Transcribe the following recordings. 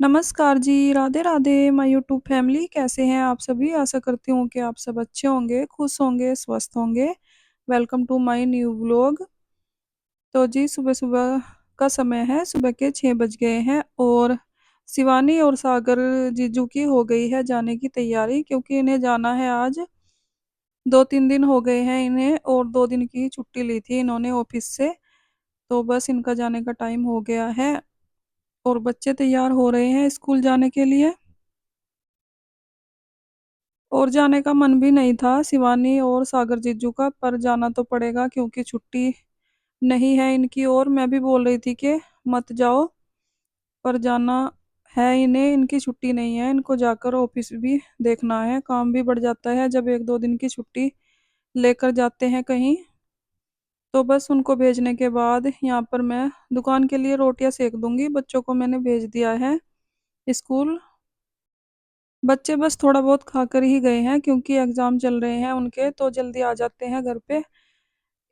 नमस्कार जी, Radhe Radhe my YouTube family कैसे हैं आप सभी? आशा करती हूँ कि आप सब अच्छे होंगे, खुश होंगे, स्वस्थ होंगे। Welcome to my new vlog. तो जी सुबह-सुबह का समय है, सुबह के 6 बज गए हैं और शिवानी और सागर जीजू की हो गई है जाने की तैयारी क्योंकि इन्हें जाना है आज। 2-3 दिन हो गए हैं इन्हें और 2 दिन की छुट्टी ली थी इन्होंने ऑफिस से, तो बस इनका जाने का टाइम हो गया है और बच्चे तैयार हो रहे हैं स्कूल जाने के लिए। और जाने का मन भी नहीं था शिवानी और सागर जीजू का, पर जाना तो पड़ेगा क्योंकि छुट्टी नहीं है इनकी और मैं भी बोल रही थी कि मत जाओ, पर जाना है इन्हें, इनकी छुट्टी नहीं है, इनको जाकर ऑफिस भी देखना है, काम भी बढ़ जाता है जब 1-2 दिन की छुट्टी लेकर जाते हैं कहीं। तो बस उनको भेजने के बाद यहाँ पर मैं दुकान के लिए रोटियां सेक दूंगी, बच्चों को मैंने भेज दिया है स्कूल। बच्चे बस थोड़ा बहुत खाकर ही गए हैं क्योंकि एग्जाम चल रहे हैं उनके, तो जल्दी आ जाते हैं घर पे,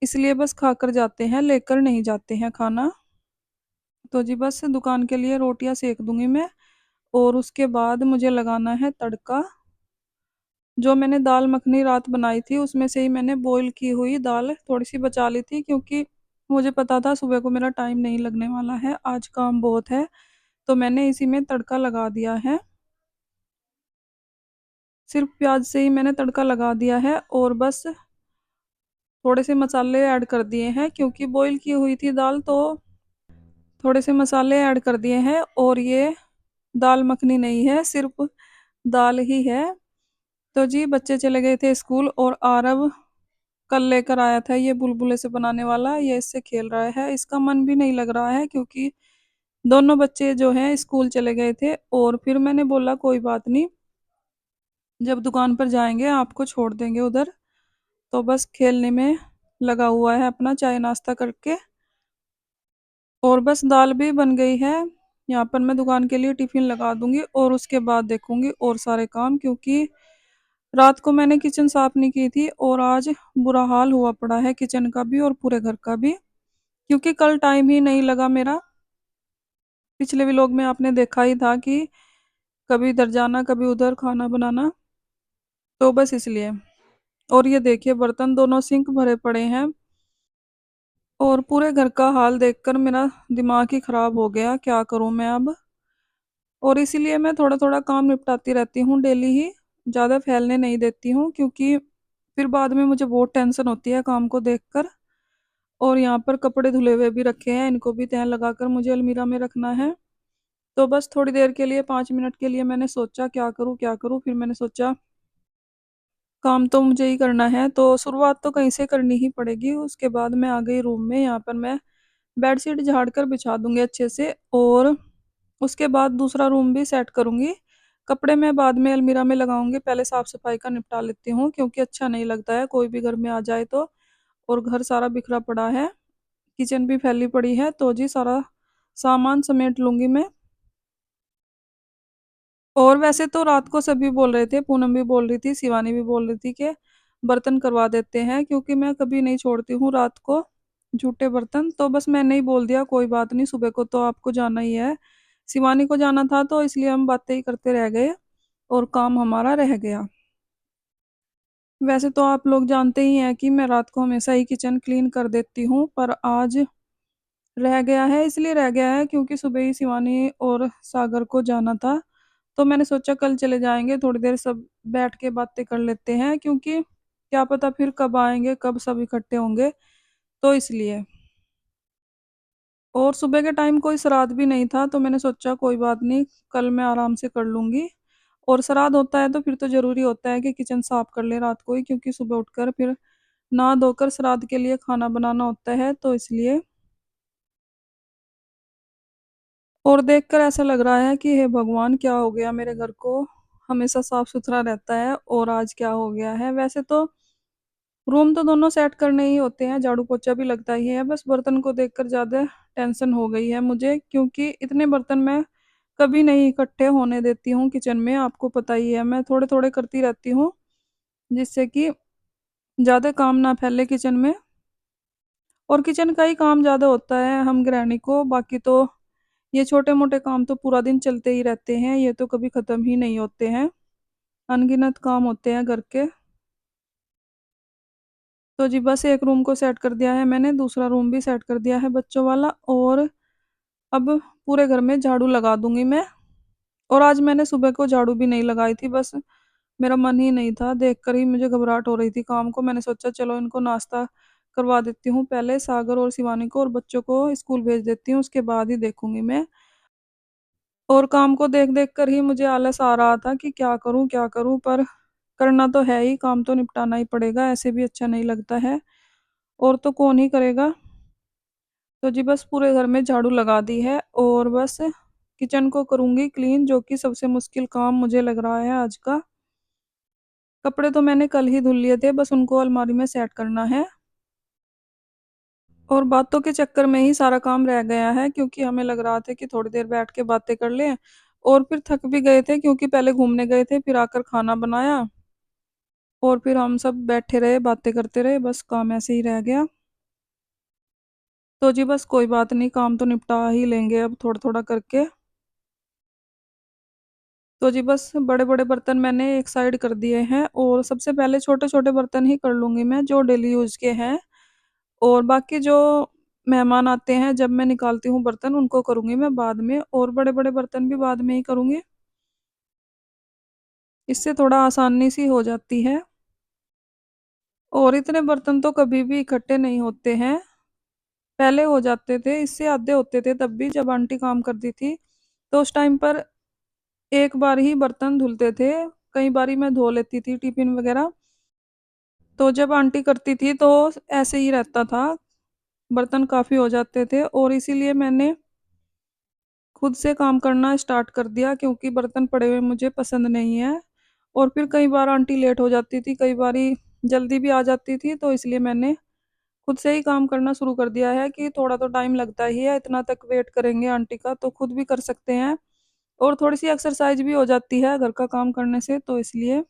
इसलिए बस खाकर जाते हैं, लेकर नहीं जाते हैं खाना। तो जी बस दुकान के लिए रोटियां सेक दूंगी मैं और उसके बाद मुझे लगाना है तड़का। जो मैंने दाल मखनी रात बनाई थी उसमें से ही मैंने बॉईल की हुई दाल थोड़ी सी बचा ली थी क्योंकि मुझे पता था सुबह को मेरा टाइम नहीं लगने वाला है, आज काम बहुत है, तो मैंने इसी में तड़का लगा दिया है। सिर्फ प्याज से ही मैंने तड़का लगा दिया है और बस थोड़े से मसाले ऐड कर दिए हैं क्योंकि बॉईल की हुई थी दाल, तो थोड़े से मसाले ऐड कर दिए हैं और ये दाल मखनी नहीं है, सिर्फ दाल ही है। तो जी बच्चे चले गए थे स्कूल और आरव कल लेकर आया था ये बुलबुले से बनाने वाला, ये इससे खेल रहा है, इसका मन भी नहीं लग रहा है क्योंकि दोनों बच्चे जो हैं स्कूल चले गए थे और फिर मैंने बोला कोई बात नहीं, जब दुकान पर जाएंगे आपको छोड़ देंगे उधर। तो बस खेलने में लगा हुआ है अपना चाय नाश्ता करके और बस दाल भी बन गई है। यहाँ पर मैं दुकान के लिए टिफिन लगा दूंगी और उसके बाद देखूंगी और सारे काम, क्योंकि रात को मैंने किचन साफ नहीं की थी और आज बुरा हाल हुआ पड़ा है किचन का भी और पूरे घर का भी, क्योंकि कल टाइम ही नहीं लगा मेरा। पिछले व्लॉग में आपने देखा ही था कि कभी इधर जाना कभी उधर खाना बनाना, तो बस इसलिए। और ये देखिए बर्तन दोनों सिंक भरे पड़े हैं और पूरे घर का हाल देखकर मेरा दिमाग ही खराब हो गया, क्या करूं मैं अब। और इसीलिए मैं थोड़ा थोड़ा काम निपटाती रहती हूँ डेली ही, ज़्यादा फैलने नहीं देती हूँ क्योंकि फिर बाद में मुझे बहुत टेंशन होती है काम को देखकर। और यहाँ पर कपड़े धुले हुए भी रखे हैं, इनको भी तह लगाकर मुझे अलमीरा में रखना है। तो बस थोड़ी देर के लिए 5 मिनट के लिए मैंने सोचा क्या करूँ क्या करूँ, फिर मैंने सोचा काम तो मुझे ही करना है तो शुरुआत तो कहीं से करनी ही पड़ेगी। उसके बाद मैं आ गई रूम में, यहाँ पर मैं बेडशीट झाड़ कर बिछा दूंगी अच्छे से और उसके बाद दूसरा रूम भी सेट करूंगी। कपड़े मैं बाद में अलमीरा में लगाऊंगी, पहले साफ सफाई का निपटा लेती हूँ क्योंकि अच्छा नहीं लगता है कोई भी घर में आ जाए तो। और घर सारा बिखरा पड़ा है, किचन भी फैली पड़ी है, तो जी सारा सामान समेट लूंगी मैं। और वैसे तो रात को सभी बोल रहे थे, पूनम भी बोल रही थी, शिवानी भी बोल रही थी कि बर्तन करवा देते हैं क्योंकि मैं कभी नहीं छोड़ती हूँ रात को झूठे बर्तन, तो बस मैंने ही बोल दिया कोई बात नहीं, सुबह को तो आपको जाना ही है। शिवानी को जाना था तो इसलिए हम बातें ही करते रह गए और काम हमारा रह गया। वैसे तो आप लोग जानते ही हैं कि मैं रात को हमेशा ही किचन क्लीन कर देती हूँ, पर आज रह गया है, इसलिए रह गया है क्योंकि सुबह ही शिवानी और सागर को जाना था। तो मैंने सोचा कल चले जाएंगे, थोड़ी देर सब बैठ के बातें कर लेते हैं क्योंकि क्या पता फिर कब आएंगे कब सब इकट्ठे होंगे, तो इसलिए। और सुबह के टाइम कोई श्राद्ध भी नहीं था तो मैंने सोचा कोई बात नहीं, कल मैं आराम से कर लूंगी। और श्राद्ध होता है तो फिर तो जरूरी होता है कि किचन साफ कर ले रात को ही, क्योंकि सुबह उठकर फिर नहा धोकर श्राद्ध के लिए खाना बनाना होता है, तो इसलिए। और देखकर ऐसा लग रहा है कि हे भगवान क्या हो गया मेरे घर को, हमेशा साफ सुथरा रहता है और आज क्या हो गया है। वैसे तो रूम तो दोनों सेट करने ही होते हैं, झाड़ू पोछा भी लगता ही है, बस बर्तन को देखकर ज़्यादा टेंशन हो गई है मुझे क्योंकि इतने बर्तन मैं कभी नहीं इकट्ठे होने देती हूँ किचन में, आपको पता ही है मैं थोड़े थोड़े करती रहती हूँ जिससे कि ज़्यादा काम ना फैले किचन में। और किचन का ही काम ज़्यादा होता है हम गृहिणी को, बाकी तो ये छोटे-मोटे काम तो पूरा दिन चलते ही रहते हैं, ये तो कभी ख़त्म ही नहीं होते हैं। अनगिनत काम होते हैं घर के। तो जी बस एक रूम को सेट कर दिया है मैंने, दूसरा रूम भी सेट कर दिया है बच्चों वाला, और अब पूरे घर में झाड़ू लगा दूँगी मैं। और आज मैंने सुबह को झाड़ू भी नहीं लगाई थी, बस मेरा मन ही नहीं था, देखकर ही मुझे घबराहट हो रही थी काम को। मैंने सोचा चलो इनको नाश्ता करवा देती हूँ पहले, सागर और शिवानी को, और बच्चों को स्कूल भेज देती हूँ, उसके बाद ही देखूँगी मैं। और काम को देख-देख कर ही मुझे आलस आ रहा था कि क्या करूँ? पर करना तो है ही, काम तो निपटाना ही पड़ेगा, ऐसे भी अच्छा नहीं लगता है, और तो कौन ही करेगा। तो जी बस पूरे घर में झाड़ू लगा दी है, और बस किचन को करूँगी क्लीन, जो कि सबसे मुश्किल काम मुझे लग रहा है आज का। कपड़े तो मैंने कल ही धुल लिए थे, बस उनको अलमारी में सेट करना है। और बातों के चक्कर में ही सारा काम रह गया है, क्योंकि हमें लग रहा था कि थोड़ी देर बैठ के बातें कर लें, और फिर थक भी गए थे क्योंकि पहले घूमने गए थे, फिर आकर खाना बनाया, और फिर हम सब बैठे रहे, बातें करते रहे, बस काम ऐसे ही रह गया। तो जी बस कोई बात नहीं, काम तो निपटा ही लेंगे अब थोड़ा-थोड़ा करके। तो जी बस बड़े-बड़े बर्तन मैंने एक साइड कर दिए हैं, और सबसे पहले छोटे-छोटे बर्तन ही कर लूँगी मैं, जो डेली यूज़ के हैं, और बाकी जो मेहमान आते हैं जब मैं निकालती हूँ बर्तन, उनको करूँगी मैं बाद में, और बड़े-बड़े बर्तन भी बाद में ही करूँगी। इससे थोड़ा आसानी सी हो जाती है, और इतने बर्तन तो कभी भी इकट्ठे नहीं होते हैं। पहले हो जाते थे, इससे आधे होते थे तब भी, जब आंटी काम करती थी, तो उस टाइम पर एक बार ही बर्तन धुलते थे, कई बारी मैं धो लेती थी टिफ़िन वगैरह। तो जब आंटी करती थी तो ऐसे ही रहता था, बर्तन काफ़ी हो जाते थे, और इसीलिए मैंने खुद से काम करना स्टार्ट कर दिया, क्योंकि बर्तन पड़े हुए मुझे पसंद नहीं है। और फिर कई बार आंटी लेट हो जाती थी, कई बारी जल्दी भी आ जाती थी, तो इसलिए मैंने खुद से ही काम करना शुरू कर दिया है कि थोड़ा तो टाइम लगता ही है, इतना तक वेट करेंगे आंटी का तो खुद भी कर सकते हैं, और थोड़ी-सी एक्सरसाइज भी हो जाती है घर का काम करने से, तो इसलिए।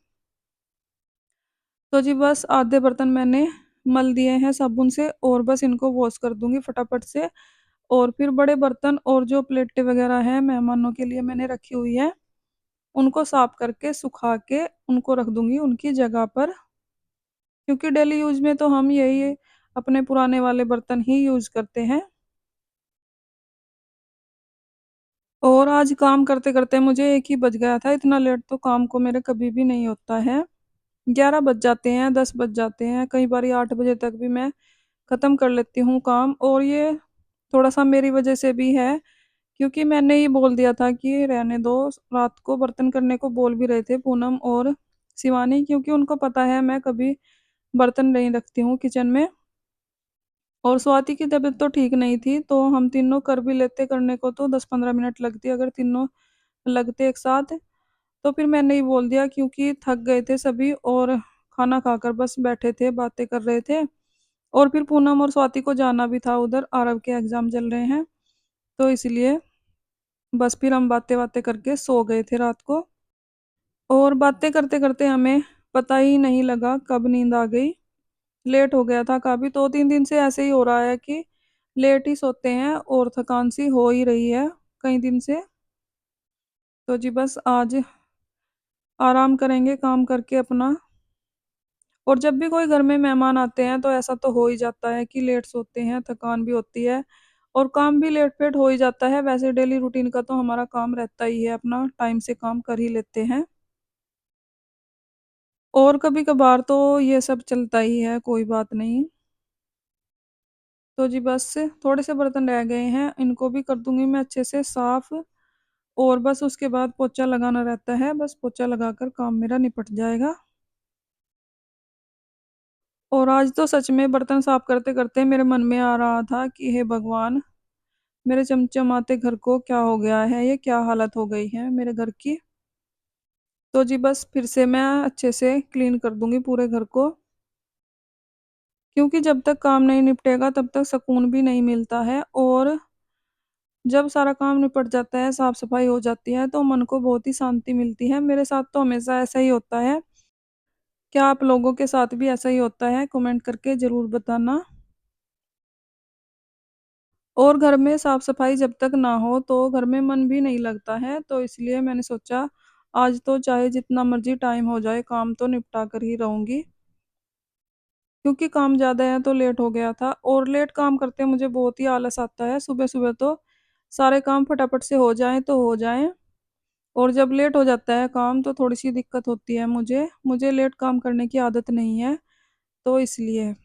तो जी बस आधे बर्तन मैंने मल दिए हैं साबुन से, और बस इनको वॉश कर दूँगी फटाफट से, और फिर बड़े बर्तन और जो प्लेटें वगैरह हैं मेहमानों के लिए मैंने रखी हुई है, उनको साफ करके सुखा के उनको रख दूँगी उनकी जगह पर, क्योंकि डेली यूज़ में तो हम यही अपने पुराने वाले बर्तन ही यूज़ करते हैं। और आज काम करते-करते मुझे 1 ही बज गया था, इतना लेट तो काम को मेरे कभी भी नहीं होता है। 11 बज जाते हैं, 10 बज जाते हैं, कई बारी 8 बजे तक भी मैं ख़त्म कर लेती हूँ काम, और ये थोड़ा-सा मेरी वज़ह से भी है, क्योंकि मैंने ही बोल दिया था कि रहने दो, रात को बर्तन करने को बोल भी रहे थे पूनम और शिवानी, क्योंकि उनको पता है मैं कभी बर्तन नहीं रखती हूँ किचन में। और स्वाति की तबीयत तो ठीक नहीं थी, तो हम तीनों कर भी लेते, करने को तो 10-15 मिनट लगती अगर तीनों लगते एक साथ। तो फिर मैंने ही बोल दिया, क्योंकि थक गए थे सभी, और खाना खाकर बस बैठे थे, बातें कर रहे थे, और फिर पूनम और स्वाति को जाना भी था उधर, आरव के एग्ज़ाम चल रहे हैं, तो इसलिए बस फिर हम बातें-वातें करके सो गए थे रात को। और बातें करते-करते हमें पता ही नहीं लगा कब नींद आ गई। लेट हो गया था काफ़ी, 2-3 दिन से ऐसे ही हो रहा है कि लेट ही सोते हैं, और थकान सी हो ही रही है कई दिन से। तो जी बस आज आराम करेंगे काम करके अपना। और जब भी कोई घर में मेहमान आते हैं तो ऐसा तो हो ही जाता है कि लेट सोते हैं, थकान भी होती है, और काम भी लेट-फेट हो ही जाता है। वैसे डेली रूटीन का तो हमारा काम रहता ही है, अपना टाइम से काम कर ही लेते हैं। और कभी-कभार तो ये सब चलता ही है, कोई बात नहीं। तो जी बस थोड़े से बर्तन रह गए हैं, इनको भी कर दूँगी मैं अच्छे से साफ़, और बस उसके बाद पोछा लगाना रहता है, बस पोछा लगाकर काम मेरा निपट जाएगा। और आज तो सच में बर्तन साफ़ करते-करते मेरे मन में आ रहा था कि हे भगवान! मेरे चमचमाते घर को क्या हो गया है? ये क्या हालत हो गई है मेरे घर की? तो जी बस फिर से मैं अच्छे से क्लीन कर दूँगी पूरे घर को, क्योंकि जब तक काम नहीं निपटेगा तब तक सुकून भी नहीं मिलता है, और जब सारा काम निपट जाता है, साफ-सफाई हो जाती है, तो मन को बहुत ही शांति मिलती है। मेरे साथ तो हमेशा ऐसा ही होता है। क्या आप लोगों के साथ भी ऐसा ही होता है? कमेंट करके ज़रूर बताना। और घर में साफ सफाई जब तक ना हो तो घर में मन भी नहीं लगता है, तो इसलिए मैंने सोचा आज तो चाहे जितना मर्जी टाइम हो जाए काम तो निपटा कर ही रहूंगी, क्योंकि काम ज़्यादा है तो लेट हो गया था। और लेट काम करते मुझे बहुत ही आलस आता है। सुबह सुबह तो सारे काम फटाफट से हो जाएं तो हो जाएं, और जब लेट हो जाता है काम तो थोड़ी सी दिक्कत होती है। मुझे लेट काम करने की आदत नहीं है, तो इसलिए।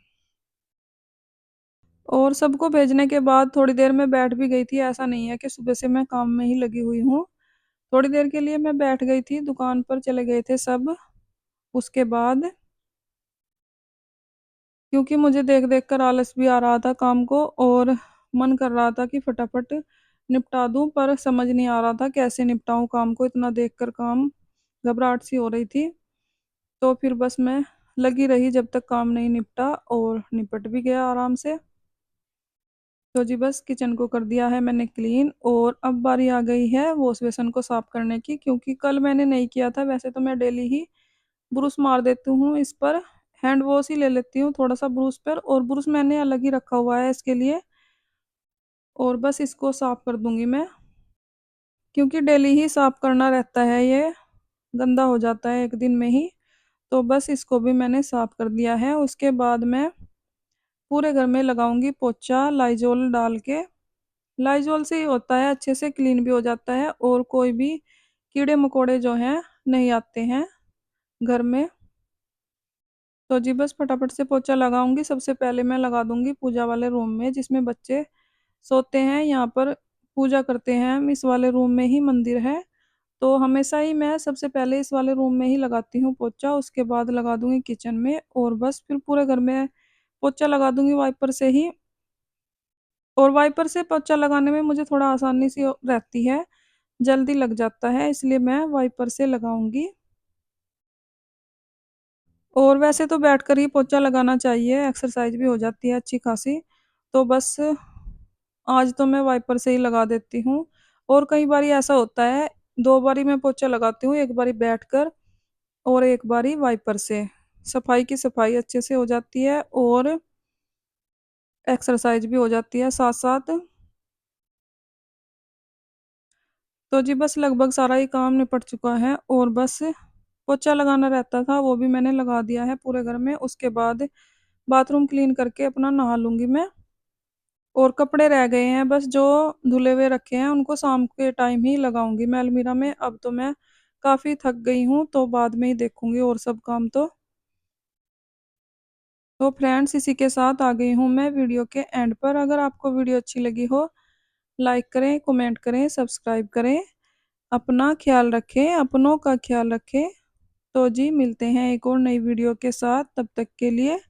और सबको भेजने के बाद थोड़ी देर में बैठ भी गई थी। ऐसा नहीं है कि सुबह से मैं काम में ही लगी हुई हूँ। थोड़ी देर के लिए मैं बैठ गई थी, दुकान पर चले गए थे सब। उसके बाद क्योंकि मुझे देख देख कर आलस भी आ रहा था काम को, और मन कर रहा था कि फटाफट निपटा दूं, पर समझ नहीं आ रहा था कैसे निपटाऊं काम को। इतना देख कर काम, घबराहट सी हो रही थी। तो फिर बस मैं लगी रही जब तक काम नहीं निपटा, और निपट भी गया आराम से। तो जी बस किचन को कर दिया है मैंने क्लीन, और अब बारी आ गई है वॉश बेसन को साफ करने की, क्योंकि कल मैंने नहीं किया था। वैसे तो मैं डेली ही ब्रूस मार देती हूँ इस पर, हैंड वॉश ही ले लेती हूँ थोड़ा सा ब्रूस पर, और ब्रूस मैंने अलग ही रखा हुआ है इसके लिए। और बस इसको साफ कर दूंगी मैं, क्योंकि डेली ही साफ करना रहता है, ये गंदा हो जाता है एक दिन में ही। तो बस इसको भी मैंने साफ कर दिया है। उसके बाद मैं पूरे घर में लगाऊंगी पोछा लाइजोल डाल के। लाइजोल से ही होता है, अच्छे से क्लीन भी हो जाता है, और कोई भी कीड़े मकोड़े जो हैं नहीं आते हैं घर में। तो जी बस फटाफट से पोछा लगाऊंगी। सबसे पहले मैं लगा दूंगी पूजा वाले रूम में, जिसमें बच्चे सोते हैं। यहाँ पर पूजा करते हैं हम, इस वाले रूम में ही मंदिर है। तो हमेशा ही मैं सबसे पहले इस वाले रूम में ही लगाती हूँ पोछा। उसके बाद लगा दूंगी किचन में, और बस फिर पूरे घर में पोछा लगा दूंगी वाइपर से ही। और वाइपर से पोछा लगाने में मुझे थोड़ा आसानी सी रहती है, जल्दी लग जाता है, इसलिए मैं वाइपर से लगाऊंगी। और वैसे तो बैठकर ही पोछा लगाना चाहिए, एक्सरसाइज भी हो जाती है अच्छी खासी। तो बस आज तो मैं वाइपर से ही लगा देती हूँ। और कई बारी ऐसा होता है, दो बारी मैं पोछा लगाती हूँ, एक बारी बैठकर और एक बारी वाइपर से। सफाई की सफाई अच्छे से हो जाती है, और एक्सरसाइज भी हो जाती है साथ साथ। तो जी बस लगभग सारा ही काम निपट चुका है, और बस पोछा लगाना रहता था, वो भी मैंने लगा दिया है पूरे घर में। उसके बाद बाथरूम क्लीन करके अपना नहा लूंगी मैं। और कपड़े रह गए हैं बस, जो धुले हुए रखे हैं उनको शाम के टाइम ही लगाऊंगी मैं अलमीरा में। अब तो मैं काफ़ी थक गई हूँ, तो बाद में ही देखूंगी और सब काम तो फ्रेंड्स इसी के साथ आ गई हूँ मैं वीडियो के एंड पर। अगर आपको वीडियो अच्छी लगी हो, लाइक करें, कमेंट करें, सब्सक्राइब करें। अपना ख्याल रखें, अपनों का ख्याल रखें। तो जी मिलते हैं एक और नई वीडियो के साथ, तब तक के लिए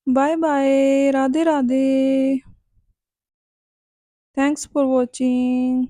bye bye, Radhe Radhe. Thanks for watching.